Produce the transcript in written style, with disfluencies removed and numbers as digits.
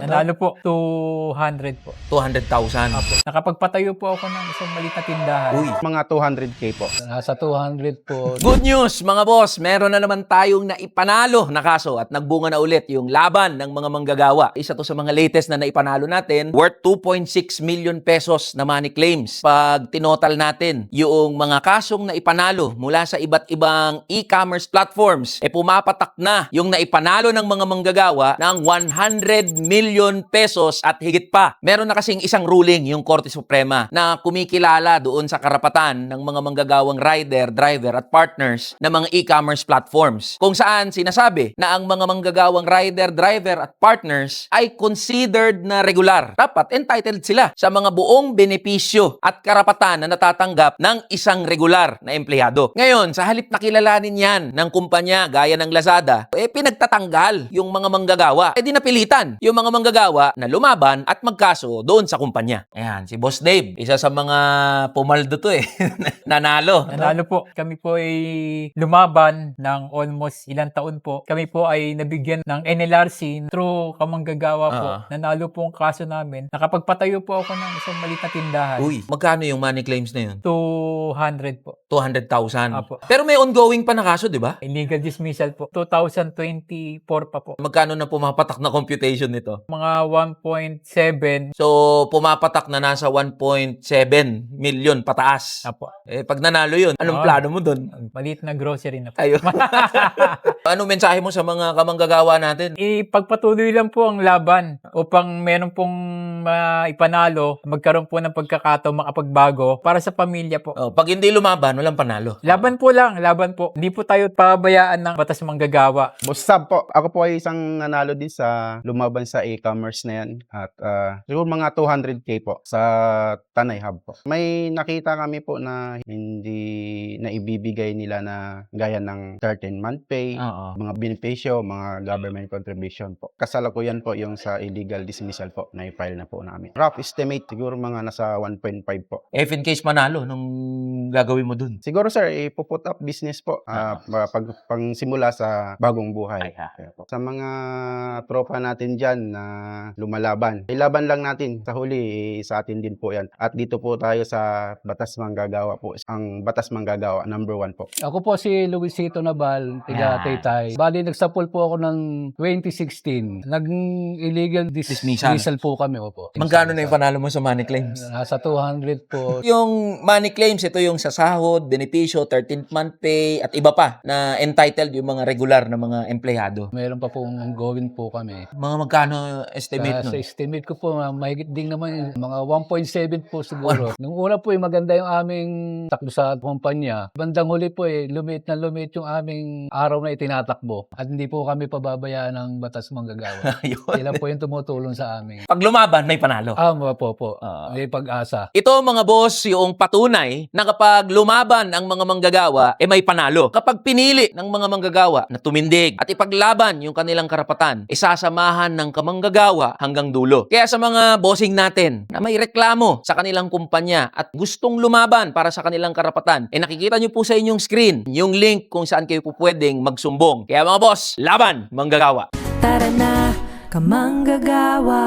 Nanalo po, 200 po. 200,000. Apo. Nakapagpatayo po ako ng isang maliit na tindahan. Uy. Mga 200K po. Nasa 200 po. Good news mga boss, meron na naman tayong naipanalo na kaso at nagbunga na ulit yung laban ng mga manggagawa. Isa to sa mga latest na naipanalo natin, worth 2.6 million pesos na money claims. Pag tinotal natin yung mga kasong naipanalo mula sa iba't ibang e-commerce platforms, pumapatak na yung naipanalo ng mga manggagawa ng 100 million pesos at higit pa. Meron na kasing isang ruling yung Korte Suprema na kumikilala doon sa karapatan ng mga manggagawang rider, driver at partners ng mga e-commerce platforms. Kung saan sinasabi na ang mga manggagawang rider, driver at partners ay considered na regular. Dapat entitled sila sa mga buong benepisyo at karapatan na natatanggap ng isang regular na empleyado. Ngayon, sa halip na kilalanin yan ng kumpanya gaya ng Lazada, pinagtatanggal yung mga manggagawa. Di napilitan yung mga manggagawa na lumaban at magkaso doon sa kumpanya. Ayan, si Boss Dave, isa sa mga pumaldo to Nanalo. Nanalo po. Kami po ay lumaban ng almost ilang taon po. Kami po ay nabigyan ng NLRC through kamanggagawa po. Nanalo po ang kaso namin. Nakapagpatayo po ako ng isang maliit na tindahan. Uy, magkano yung money claims na yun? 200 po. 200,000. Apo. Pero may ongoing pa na kaso, di ba? Illegal dismissal po. 2024 pa po. Magkano na pumapatak na computation nito? Mga 1.7. So, pumapatak na nasa 1.7 million pataas. Apo. Pag nanalo yun, anong plano mo doon? Maliit na grocery na po. Ayun. Anong mensahe mo sa mga kamanggagawa natin? Ipagpatuloy lang po ang laban upang meron pong ipanalo, magkaroon po ng pagkakataon makapagbago para sa pamilya po. Pag hindi lumaban, walang panalo. Laban po lang, laban po. Hindi po tayo pabayaan ng batas manggagawa. Boss Sab po. Ako po ay isang nanalo din sa lumaban sa e-commerce na yan. At siguro mga 200K po sa Tanay Hub po. May nakita kami po na hindi naibibigay nila na gaya ng 13-month pay, mga benepisyo, mga government contribution po. Kasalukuyan po yung sa illegal dismissal po na i-file na po namin. Rough estimate siguro mga nasa 1.5 po. If in case manalo, nung gagawin mo dun? Siguro sir, ipuput up business po pang simula sa bagong buhay. Kaya po. Sa mga tropa natin dyan na lumalaban, ilaban lang natin. Sa huli, sa atin din po yan. At dito po tayo sa Batas Manggagawa po. Ang Batas Manggagawa, number 1 po. Ako po si Luisito Nabal, tiga Taytay. Bali, nagsapol po ako ng 2016. Nag-illegal dismissal po kami. Opo. Magkano na yung panalo mo sa money claims? Nasa 200 po. Yung money claims, ito yung sa sahod, benepisyo, 13th month pay, at iba pa na entitled yung mga regular na mga empleyado. Meron pa pong ongoing po kami. Mga magkano estimate Sa nun? estimate ko po, mahigit din naman mga 1.7 po siguro. Nung una po, maganda yung aming takbo sa kumpanya. Bandang huli po, lumit na lumit yung aming araw na itinatakbo. At hindi po kami pababayaan ng batas manggagawa. Sila po yung tumutulong sa amin. Pag lumaban, may panalo. Po. May pag-asa. Ito mga boss, yung patunay na kapag lumaban ang mga manggagawa, may panalo. Kapag pinili ng mga manggagawa na tumindig at ipaglaban yung kanilang karapatan, isasamahan ng kamanggagawa hanggang dulo. Kaya sa mga bossing natin na may reklamo sa kanilang kumpanya at gustong lumaban para sa kanilang karapatan, nakikita nyo po sa inyong screen yung link kung saan kayo po pwedeng magsumbong. Kaya mga boss, laban manggagawa! Tara na, kamanggagawa.